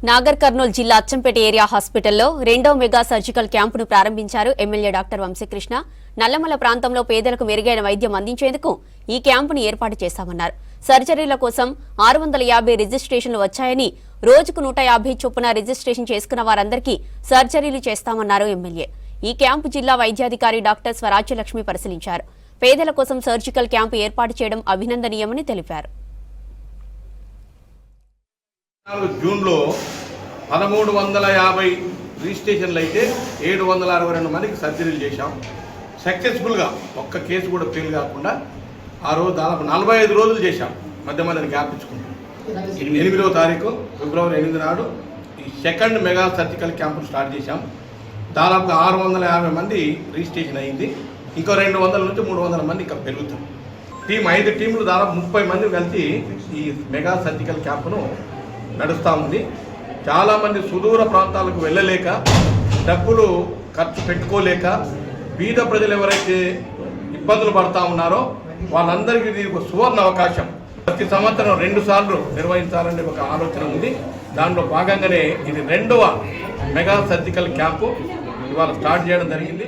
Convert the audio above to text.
నాగర్ కర్నూలు జిల్లా అచ్చంపేట ఏరియా హాస్పిటల్లో రెండో మెగా సర్జికల్ క్యాంపును ప్రారంభించారు ఎమ్మెల్యే డాక్టర్ వంశీకృష్ణ. నల్లమల ప్రాంతంలో పేదలకు మెరుగైన వైద్యం అందించేందుకు ఈ క్యాంపును ఏర్పాటు చేశామన్నారు. సర్జరీల కోసం 650 రిజిస్ట్రేషన్లు వచ్చాయని, రోజుకు 150 చొప్పున రిజిస్ట్రేషన్ చేసుకున్న వారందరికీ సర్జరీలు చేస్తామన్నారు ఎమ్మెల్యే. ఈ క్యాంపు జిల్లా వైద్యాధికారి డాక్టర్ స్వరాజ్యలక్ష్మి పరిశీలించారు. పేదల కోసం సర్జికల్ క్యాంపు ఏర్పాటు చేయడం అభినందనీయమని తెలిపారు. జూన్లో 1350 రిజిస్ట్రేషన్లు అయితే 762 మందికి సర్జరీలు చేశాం. సక్సెస్ఫుల్గా ఒక్క కేసు కూడా ఫెయిల్ కాకుండా ఆ రోజు దాదాపు 45 రోజులు చేశాం. మధ్య మధ్యన గ్యాప్ ఇచ్చుకుంటాం. 8వ తారీఖు ఫిబ్రవరి 8 నాడు ఈ సెకండ్ మెగా సర్జికల్ క్యాంపును స్టార్ట్ చేశాం. దాదాపు 650 మంది రిజిస్ట్రేషన్ అయింది. ఇంకో 200 నుంచి 300 మంది ఇంకా పెరుగుతాం. 5 టీంలు దాదాపు 30 మంది కలిసి ఈ మెగా సర్జికల్ క్యాంపును నడుస్తూ ఉంది. చాలామంది సుదూర ప్రాంతాలకు వెళ్ళలేక, డబ్బులు ఖర్చు పెట్టుకోలేక, బీద ప్రజలు ఎవరైతే ఇబ్బందులు పడతా ఉన్నారో వాళ్ళందరికీ ఇది ఒక సువర్ణ అవకాశం. ప్రతి సంవత్సరం 2 సార్లు నిర్వహించాలనే ఒక ఆలోచన ఉంది. దాంట్లో భాగంగానే ఇది 2వ మెగా సర్జికల్ క్యాంపు ఇవాళ స్టార్ట్ చేయడం జరిగింది.